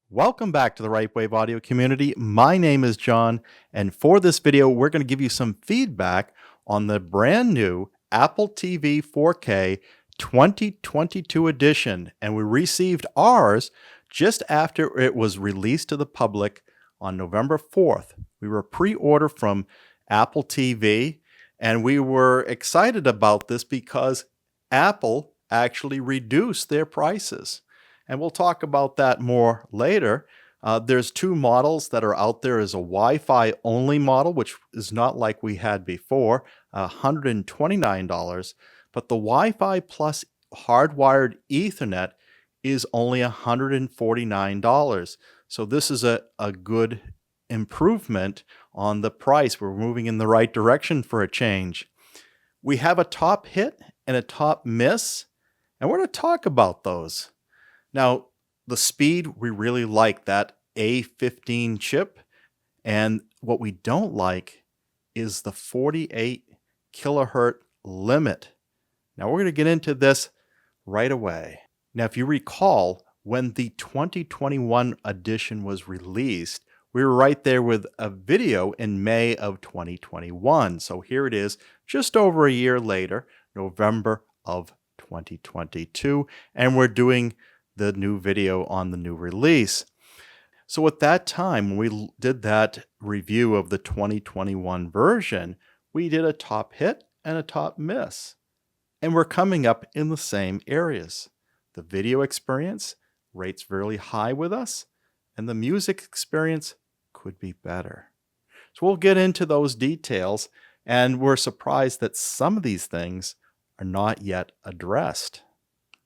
Welcome back to the Ripewave audio community. My name is John, and for this video, we're going to give you some feedback on the brand new Apple TV 4K 2022 edition. And we received ours just after it was released to the public on November 4th. We were pre-order from Apple TV, and we were excited about this because Apple actually reduced their prices. And we'll talk about that more later. There's two models that are out there. Is a Wi-Fi only model, which is not like we had before, $129. But the Wi-Fi plus hardwired Ethernet is only $149. So this is a good improvement on the price. We're moving in the right direction for a change. We have a top hit and a top miss, and we're going to talk about those. Now, the speed, we really like that A15 chip, and what we don't like is the 48 kilohertz limit. Now, we're going to get into this right away. Now, if you recall, when the 2021 edition was released, we were right there with a video in May of 2021. So here it is, just over a year later, November of 2022, and we're doing the new video on the new release. So at that time, when we did that review of the 2021 version, we did a top hit and a top miss. And we're coming up in the same areas. The video experience rates really high with us, and the music experience could be better. So we'll get into those details, and we're surprised that some of these things are not yet addressed.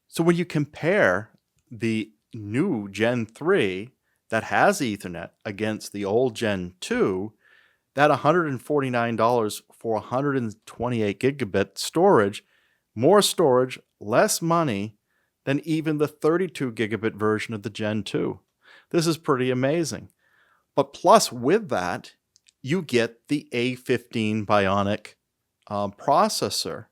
So when you compare the new Gen 3 that has Ethernet against the old Gen 2, that $149 for 128 gigabit storage, more storage, less money than even the 32 gigabit version of the Gen 2. This is pretty amazing. But plus with that, you get the A15 Bionic processor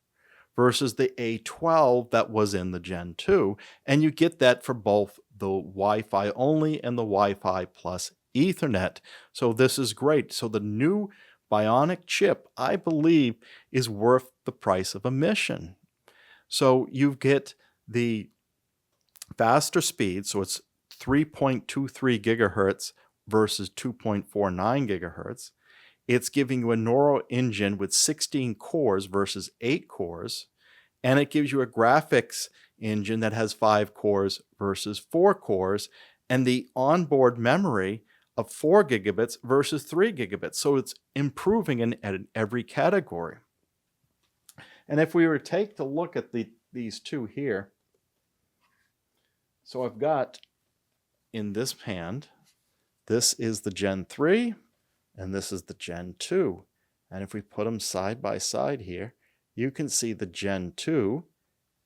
versus the A12 that was in the Gen 2. And you get that for both the Wi-Fi only and the Wi-Fi plus Ethernet. So this is great. So the new Bionic chip, I believe, is worth the price of admission. So you get the faster speed, so it's 3.23 gigahertz versus 2.49 gigahertz. It's giving you a Neural engine with 16 cores versus 8 cores. And it gives you a graphics engine that has 5 cores versus 4 cores. And the onboard memory of 4 gigabits versus 3 gigabits. So it's improving in every category. And if we were to take a look at these two here. So I've got in this hand, this is the Gen 3. And this is the Gen 2. And if we put them side by side here, you can see the Gen 2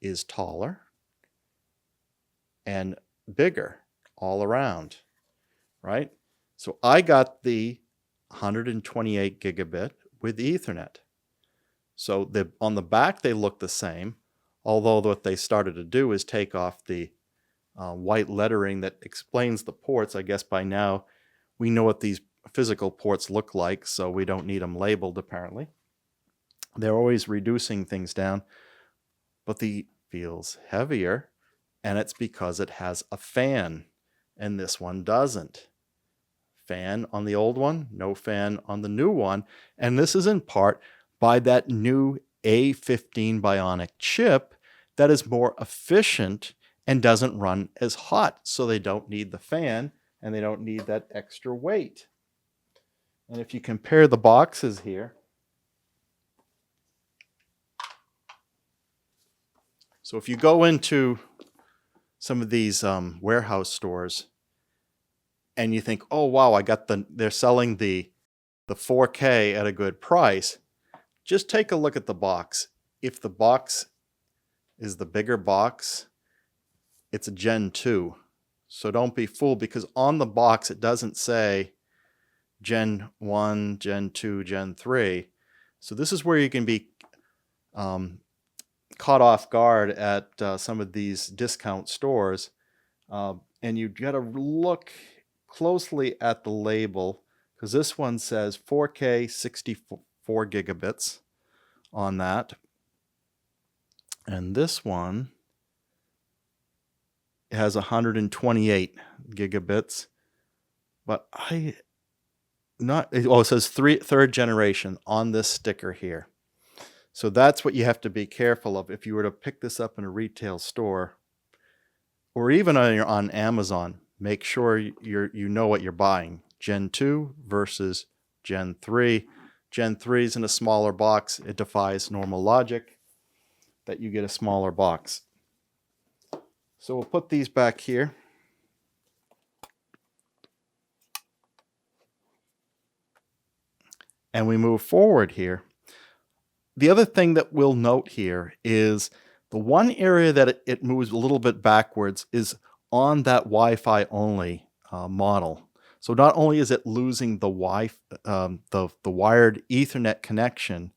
is taller and bigger all around, right? So I got the 128 gigabit with Ethernet. So on the back, they look the same, although what they started to do is take off the white lettering that explains the ports. I guess by now we know what these physical ports look like, so we don't need them labeled apparently. They're always reducing things down, but the feels heavier, and it's because it has a fan, and this one doesn't. Fan on the old one, no fan on the new one, and this is in part by that new A15 Bionic chip that is more efficient and doesn't run as hot, so they don't need the fan and they don't need that extra weight. And if you compare the boxes here, so if you go into some of these warehouse stores and you think, oh wow, they're selling the 4K at a good price, just take a look at the box. If the box is the bigger box, it's a Gen 2. So don't be fooled, because on the box it doesn't say Gen 1, Gen 2, Gen 3. So this is where you can be caught off guard at some of these discount stores and you got to look closely at the label, because this one says 4K 64 gigabits on that, and this one has 128 gigabits. But it says third generation on this sticker here. So that's what you have to be careful of if you were to pick this up in a retail store or even on Amazon. Make sure you know what you're buying. Gen 2 versus Gen 3. Gen 3 is in a smaller box. It defies normal logic that you get a smaller box. So we'll put these back here. And we move forward here. The other thing that we'll note here is the one area that it moves a little bit backwards is on that Wi-Fi only model. So not only is it losing the the wired Ethernet connection,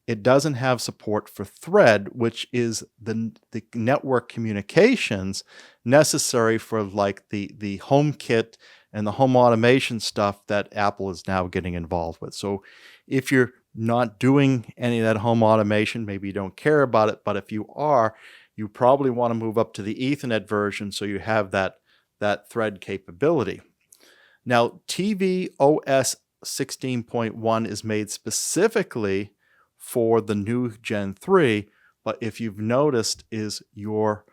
it doesn't have support for Thread, which is the network communications necessary for like the HomeKit and the home automation stuff that Apple is now getting involved with. So if you're not doing any of that home automation, maybe you don't care about it, but if you are, you probably want to move up to the Ethernet version so you have that Thread capability. Now, tvOS 16.1 is made specifically for the new Gen 3, but if you've noticed is your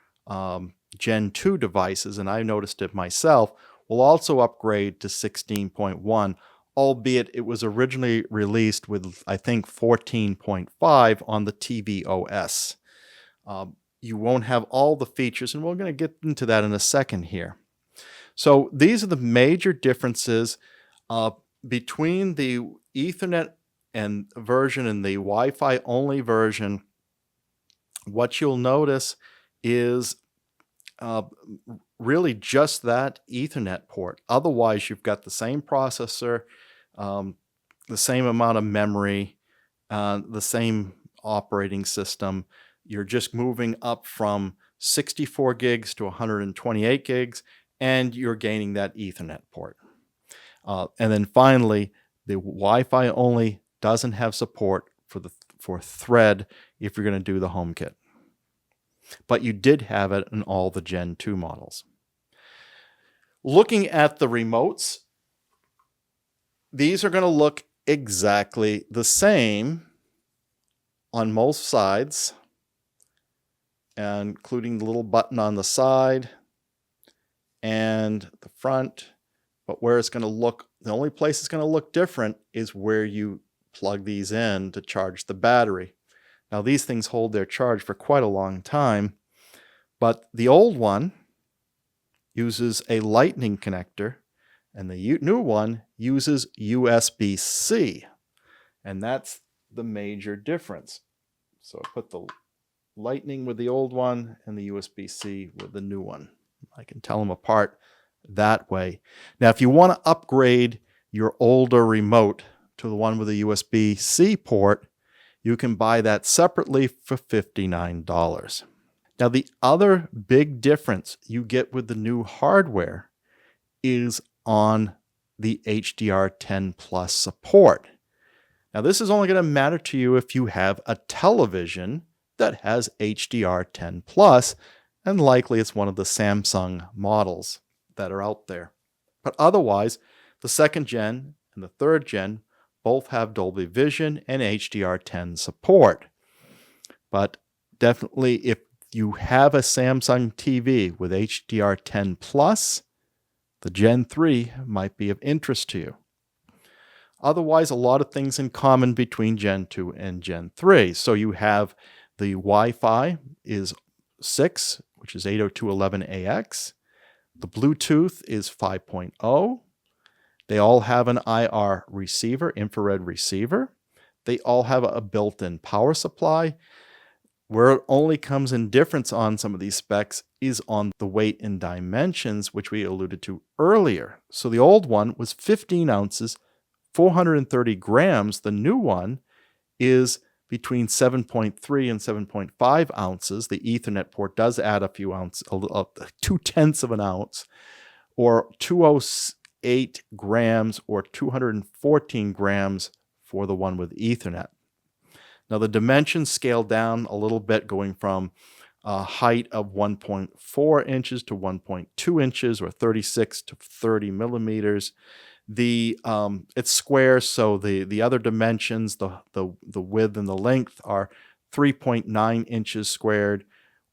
Gen 2 devices, and I noticed it myself, will also upgrade to 16.1, albeit it was originally released with, I think, 14.5 on the tvOS. You won't have all the features, and we're going to get into that in a second here. So these are the major differences between the Ethernet and version and the Wi-Fi only version. What you'll notice is really just that Ethernet port. Otherwise, you've got the same processor, the same amount of memory, the same operating system. You're just moving up from 64 gigs to 128 gigs, and you're gaining that Ethernet port. And then finally, the Wi-Fi only doesn't have support for Thread if you're going to do the HomeKit. But you did have it in all the Gen 2 models. Looking at the remotes, these are going to look exactly the same on most sides, including the little button on the side and the front. But where it's going to look, the only place it's going to look different is where you plug these in to charge the battery. Now, these things hold their charge for quite a long time, but the old one uses a Lightning connector, and the new one uses USB-C, and that's the major difference. So I put the Lightning with the old one and the USB-C with the new one. I can tell them apart that way. Now, if you want to upgrade your older remote to the one with a USB-C port, you can buy that separately for $59. Now, the other big difference you get with the new hardware is on the HDR10 Plus support. Now, this is only going to matter to you if you have a television that has HDR10 Plus, and likely it's one of the Samsung models that are out there. But otherwise, the second gen and the third gen both have Dolby Vision and HDR10 support. But definitely, if you have a Samsung TV with HDR10 Plus, the Gen 3 might be of interest to you. Otherwise, a lot of things in common between Gen 2 and Gen 3. So you have the Wi-Fi is 6, which is 802.11ax. The Bluetooth is 5.0. They all have an IR receiver, infrared receiver. They all have a built-in power supply. Where it only comes in difference on some of these specs is on the weight and dimensions, which we alluded to earlier. So the old one was 15 ounces, 430 grams. The new one is between 7.3 and 7.5 ounces. The Ethernet port does add a few ounces, 2/10 of an ounce, or 208 grams or 214 grams for the one with Ethernet. Now the dimensions scale down a little bit, going from a height of 1.4 inches to 1.2 inches, or 36 to 30 millimeters. It's square, so the other dimensions, the width and the length, are 3.9 inches squared,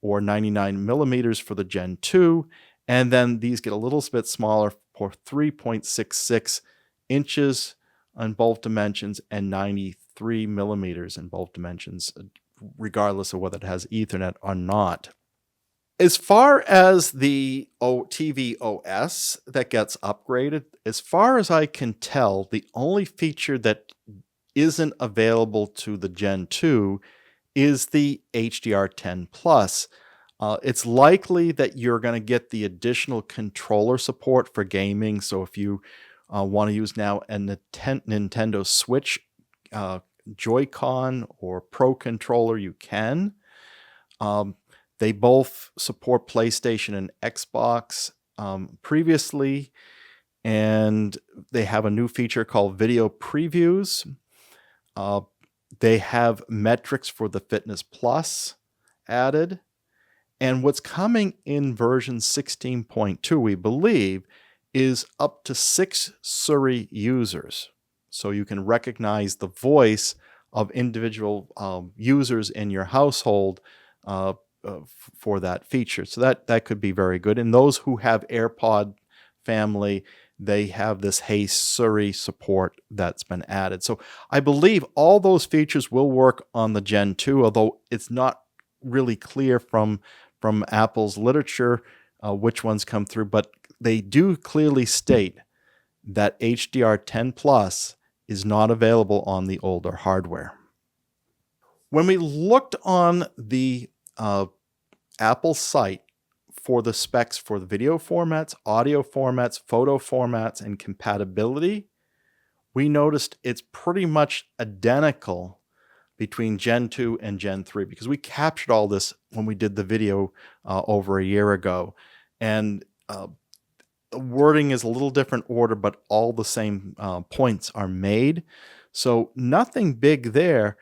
or 99 millimeters for the Gen 2, and then these get a little bit smaller for 3.66 inches on both dimensions and 93 millimeters in both dimensions, regardless of whether it has Ethernet or not. As far as the TV OS that gets upgraded, as far as I can tell, the only feature that isn't available to the Gen 2 is the HDR10 Plus. It's likely that you're going to get the additional controller support for gaming. So if you want to use now a Nintendo Switch Joy-Con or Pro controller, you can. They both support PlayStation and Xbox previously, and they have a new feature called Video Previews. They have metrics for the Fitness Plus added. And what's coming in version 16.2, we believe, is up to 6 Siri users. So you can recognize the voice of individual users in your household for that feature. So that could be very good. And those who have AirPod family, they have this Hey Siri support that's been added. So I believe all those features will work on the Gen 2, although it's not really clear from Apple's literature which ones come through, but they do clearly state that HDR10 Plus is not available on the older hardware. When we looked on the Apple site for the specs for the video formats, audio formats, photo formats, and compatibility, we noticed it's pretty much identical between Gen 2 and Gen 3, because we captured all this when we did the video over a year ago. And the wording is a little different order, but all the same points are made. So nothing big there.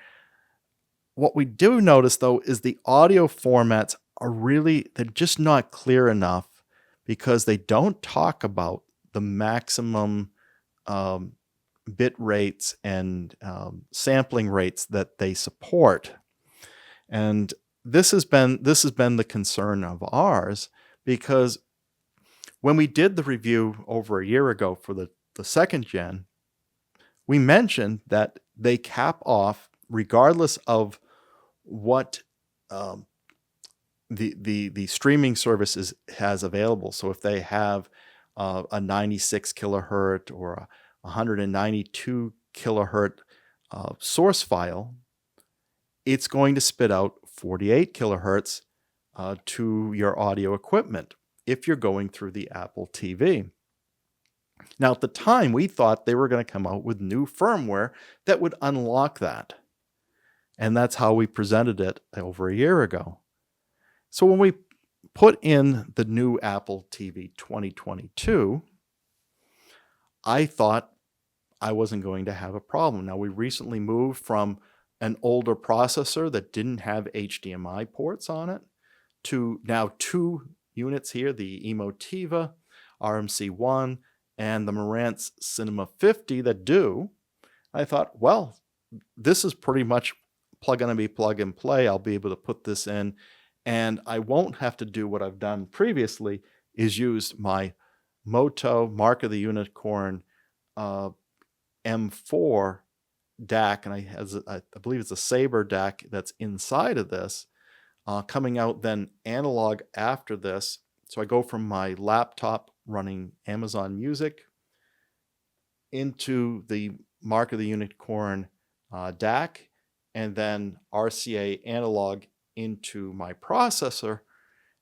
What we do notice, though, is the audio formats they're just not clear enough, because they don't talk about the maximum bit rates and sampling rates that they support. And this has been the concern of ours, because when we did the review over a year ago for the second gen, we mentioned that they cap off regardless of what the streaming service has available. So if they have a 96 kilohertz or a 192 kilohertz source file, it's going to spit out 48 kilohertz to your audio equipment if you're going through the Apple TV. Now, at the time, we thought they were going to come out with new firmware that would unlock that. And that's how we presented it over a year ago. So when we put in the new Apple TV 2022, I thought I wasn't going to have a problem. Now, we recently moved from an older processor that didn't have HDMI ports on it to now 2 units here, the Emotiva RMC1 and the Marantz Cinema 50 that do. I thought, well, this is pretty much going to be plug and play. I'll be able to put this in, and I won't have to do what I've done previously, is use my Moto Mark of the Unicorn M4 DAC, and I believe it's a Saber DAC that's inside of this, coming out then analog after this. So I go from my laptop running Amazon Music into the Mark of the Unicorn DAC, and then RCA analog into my processor,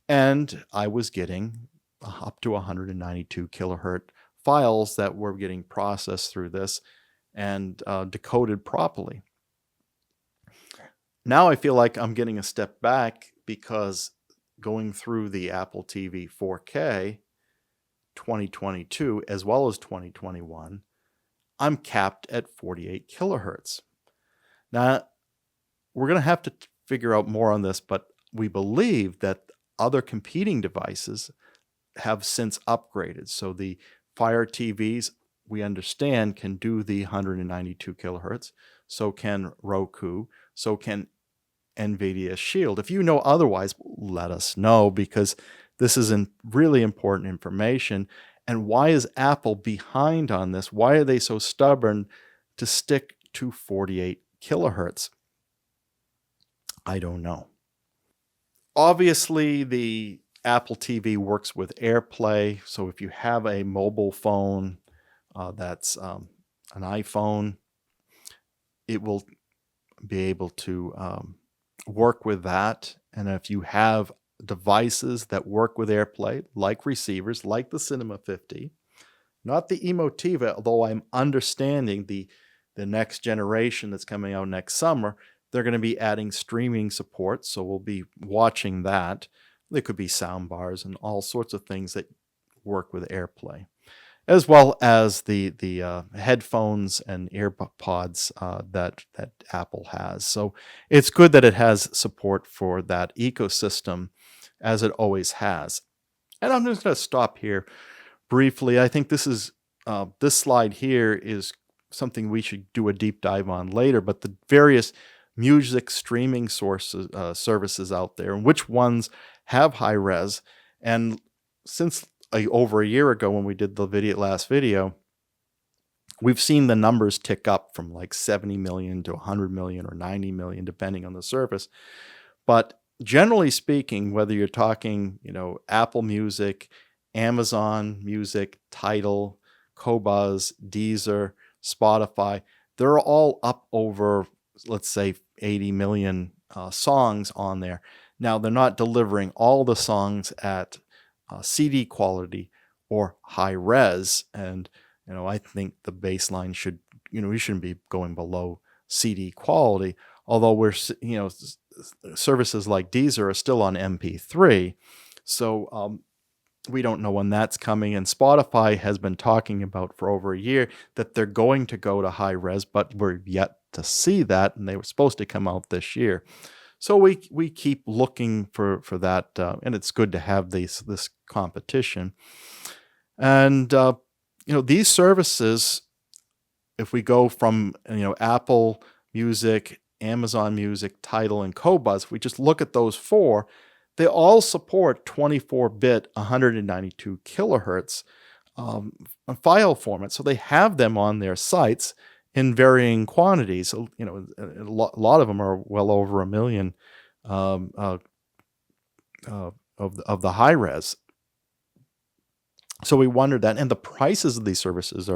and I was getting up to 192 kilohertz files that were getting processed through this and decoded properly. Now I feel like I'm getting a step back because going through the Apple TV 4K 2022 as well as 2021, I'm capped at 48 kilohertz. Now, we're going to have to figure out more on this, but we believe that other competing devices have since upgraded. So the Fire TVs, we understand, can do the 192 kilohertz. So can Roku. So can NVIDIA Shield. If you know otherwise, let us know, because this is really important information. And why is Apple behind on this? Why are they so stubborn to stick to 48 kilohertz? I don't know. Obviously, the Apple TV works with AirPlay. So if you have a mobile phone that's an iPhone, it will be able to work with that. And if you have devices that work with AirPlay, like receivers, like the Cinema 50, not the Emotiva, although I'm understanding the next generation that's coming out next summer, they're going to be adding streaming support, so we'll be watching that. There could be sound bars and all sorts of things that work with AirPlay, as well as the headphones and AirPods that Apple has. So it's good that it has support for that ecosystem, as it always has. And I'm just going to stop here briefly. I think this slide here is something we should do a deep dive on later, but the various music streaming sources services out there, and which ones have high res. And since over a year ago when we did the last video, we've seen the numbers tick up from like 70 million to 100 million or 90 million, depending on the service. But generally speaking, whether you're talking, Apple Music, Amazon Music, Tidal, Qobuz, Deezer, Spotify, they're all up over, let's say, 80 million songs on there. Now, they're not delivering all the songs at CD quality or high res, and I think the baseline should, we shouldn't be going below CD quality. Although we're, services like Deezer are still on MP3, so we don't know when that's coming. And Spotify has been talking about for over a year that they're going to go to high res, but we're yet to see that, and they were supposed to come out this year. So we keep looking for that, and it's good to have this competition. And these services, if we go from Apple Music, Amazon Music, Tidal, and Qobuz, if we just look at those four, they all support 24-bit 192 kilohertz file format. So they have them on their sites in varying quantities. So, a lot of them are well over 1 million of the high res. So we wondered that, and the prices of these services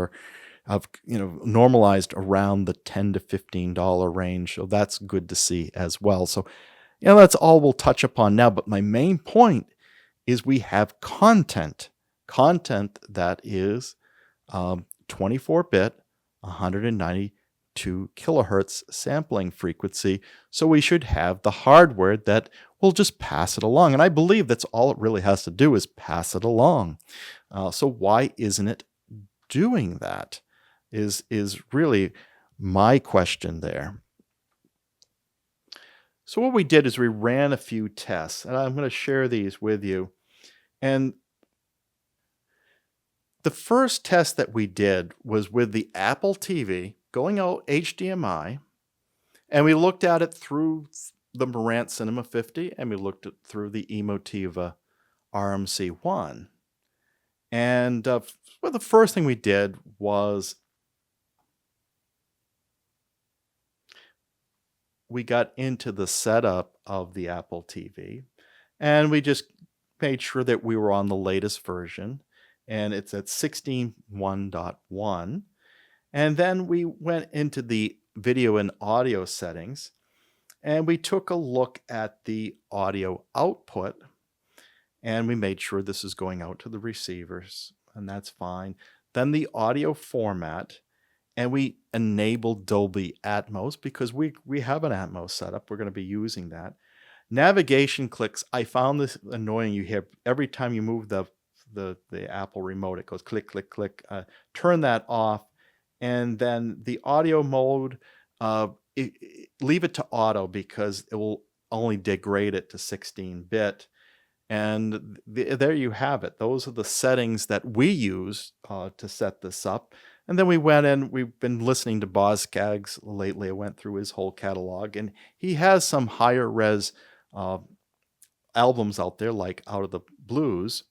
have normalized around the $10 to $15 range. So that's good to see as well. So that's all we'll touch upon now. But my main point is we have content that is 24-bit, 192 kilohertz sampling frequency. So we should have the hardware that will just pass it along. And I believe that's all it really has to do, is pass it along. So why isn't it doing that is really my question there. So what we did is we ran a few tests, and I'm going to share these with you. And the first test that we did was with the Apple TV going out HDMI, and we looked at it through the Marantz Cinema 50, and we looked at through the Emotiva RMC1. And the first thing we did was we got into the setup of the Apple TV, and we just made sure that we were on the latest version, and it's at 16.1.1. And then we went into the video and audio settings, and we took a look at the audio output, and we made sure this is going out to the receivers, and that's fine. Then the audio format, and we enabled Dolby Atmos because we have an Atmos setup. We're going to be using that. Navigation clicks, I found this annoying. You hear every time you move the Apple remote, it goes click, click, click. Turn that off. And then the audio mode, leave it to auto because it will only degrade it to 16-bit. And there you have it. Those are the settings that we use to set this up. And then we went in, we've been listening to Boz Scaggs lately. I went through his whole catalog, and he has some higher res albums out there, like Out of the Blues.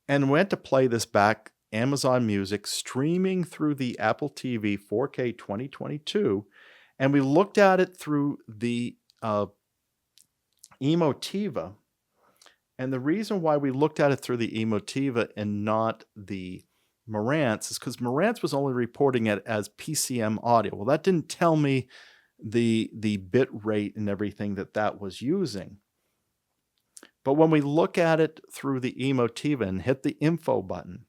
And went to play this back, Amazon Music, streaming through the Apple TV 4K 2022. And we looked at it through the Emotiva. And the reason why we looked at it through the Emotiva and not the Marantz is because Marantz was only reporting it as PCM audio. Well, that didn't tell me the bit rate and everything that was using. But when we look at it through the Emotiva and hit the info button,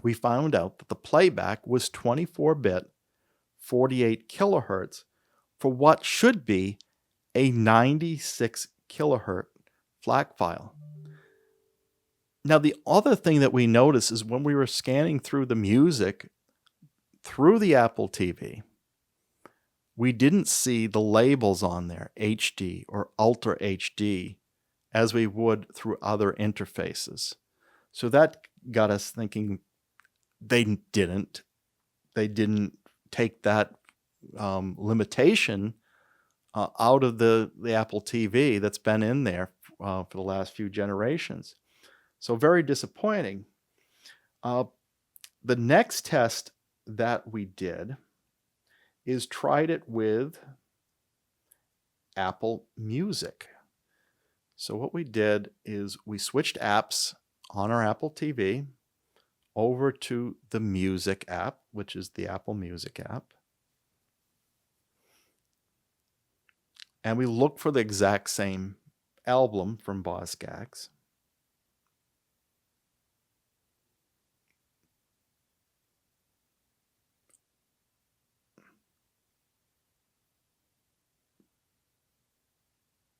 we found out that the playback was 24-bit, 48 kilohertz for what should be a 96 kilohertz FLAC file. Now, the other thing that we noticed is when we were scanning through the music through the Apple TV, we didn't see the labels on there, HD or Ultra HD, as we would through other interfaces. So that got us thinking they didn't take that limitation out of the Apple TV that's been in there for the last few generations. So very disappointing. The next test that we did is tried it with Apple Music. So what we did is we switched apps on our Apple TV over to the Music app, which is the Apple Music app. And we looked for the exact same album from Boz Scaggs.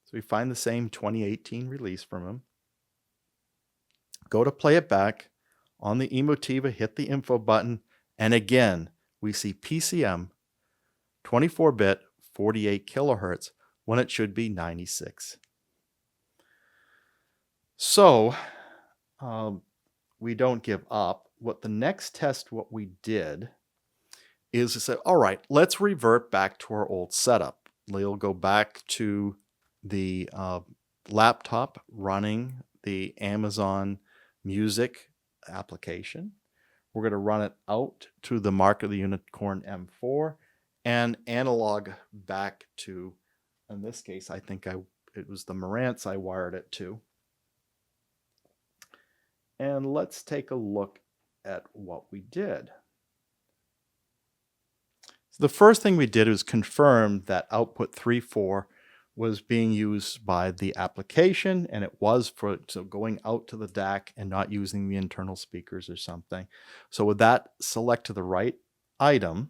So we find the same 2018 release from him. Go to play it back on the Emotiva, hit the info button, and again, we see PCM, 24-bit, 48 kilohertz, when it should be 96. So we don't give up. What we did is to say, all right, let's revert back to our old setup. We'll go back to the laptop running the Amazon Music application. We're going to run it out to the Mark of the Unicorn M4 and analog back to, in this case, I think it was the Marantz I wired it to. And let's take a look at what we did. So the first thing we did was confirm that output 3.4 was being used by the application, and it was so going out to the DAC and not using the internal speakers or something. So with that select to the right item,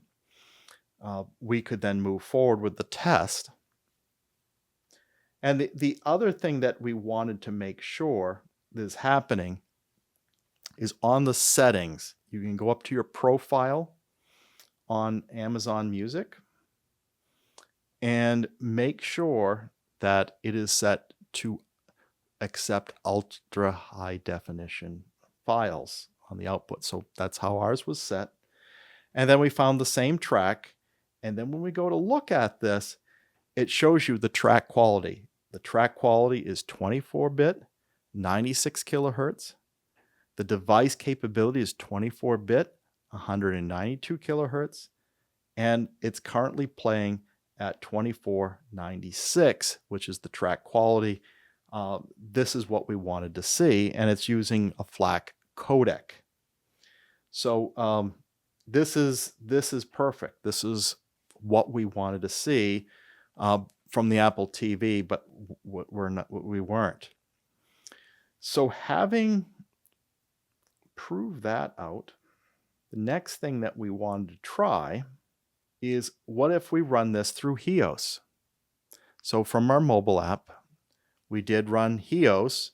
we could then move forward with the test. And the other thing that we wanted to make sure is happening is on the settings. You can go up to your profile on Amazon Music and make sure that it is set to accept ultra high definition files on the output. So that's how ours was set. And then we found the same track. And then when we go to look at this, it shows you the track quality. The track quality is 24-bit, 96 kilohertz. The device capability is 24-bit, 192 kilohertz. And it's currently playing at 2496, which is the track quality. This is what we wanted to see, and it's using a FLAC codec. So this is perfect. This is what we wanted to see from the Apple TV, but we weren't. So having proved that out, The next thing that we wanted to try is, what if we run this through HEOS? So from our mobile app, we did run HEOS,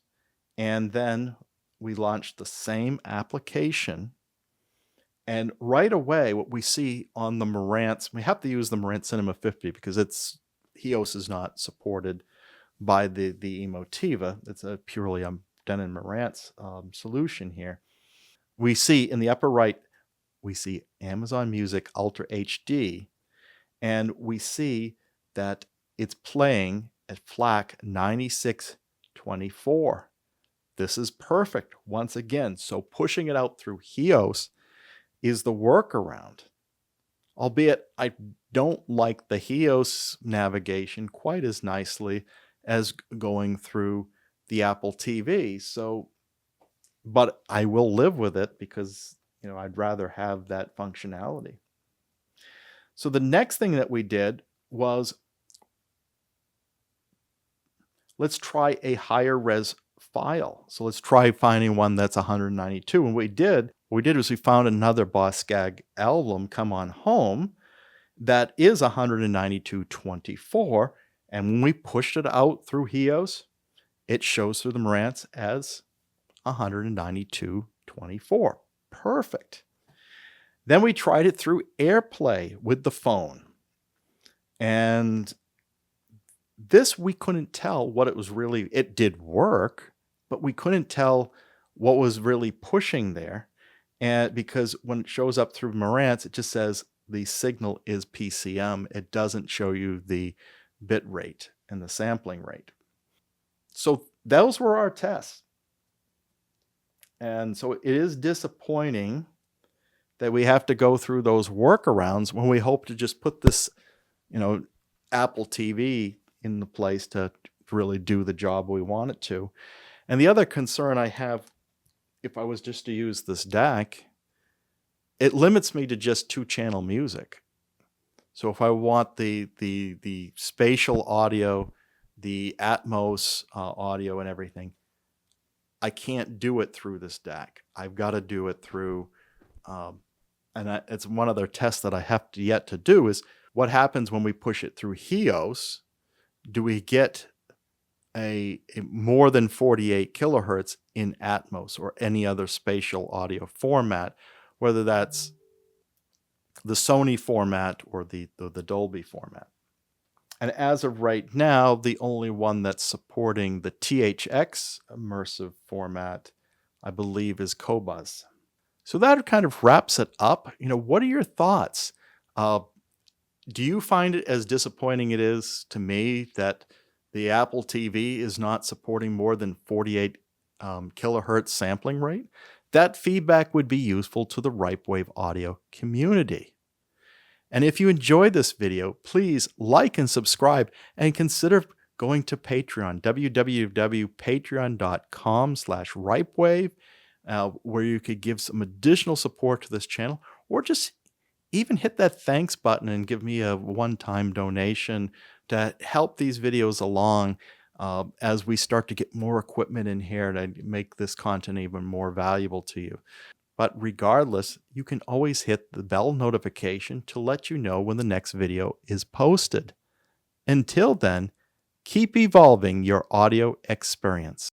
and then we launched the same application. And right away, what we see on the Marantz, we have to use the Marantz Cinema 50 because HEOS is not supported by the Emotiva. It's a purely Denon Marantz solution here. We see in the upper right, we see Amazon Music Ultra HD, and we see that it's playing at FLAC 9624. This is perfect once again. So pushing it out through HEOS is the workaround. Albeit I don't like the HEOS navigation quite as nicely as going through the Apple TV. But I will live with it because, I'd rather have that functionality. So the next thing that we did was, let's try a higher res file. So let's try finding one that's 192. And what we did was we found another Boss Skaggs album, Come On Home, that is 192.24. And when we pushed it out through HEOS, it shows through the Marantz as 192.24. Perfect. Then we tried it through AirPlay with the phone. And this, we couldn't tell what it was really. It did work, but we couldn't tell what was really pushing there. And because when it shows up through Marantz, it just says the signal is PCM. It doesn't show you the bit rate and the sampling rate. So those were our tests. And so it is disappointing that we have to go through those workarounds when we hope to just put this, Apple TV in the place to really do the job we want it to. And the other concern I have, if I was just to use this DAC, it limits me to just 2-channel music. So if I want the spatial audio, the Atmos audio and everything, I can't do it through this DAC. I've got to do it through, it's one other test that I have yet to do, is what happens when we push it through HEOS. Do we get a more than 48 kilohertz in Atmos or any other spatial audio format, whether that's the Sony format or the Dolby format? And as of right now, the only one that's supporting the THX immersive format, I believe, is Qobuz. So that kind of wraps it up. What are your thoughts? Do you find it as disappointing it is to me that the Apple TV is not supporting more than 48 kilohertz sampling rate? That feedback would be useful to the Ripewave audio community. And if you enjoyed this video, please like and subscribe, and consider going to Patreon, www.patreon.com/Ripewave, where you could give some additional support to this channel, or just even hit that thanks button and give me a one-time donation to help these videos along as we start to get more equipment in here to make this content even more valuable to you. But regardless, you can always hit the bell notification to let you know when the next video is posted. Until then, keep evolving your audio experience.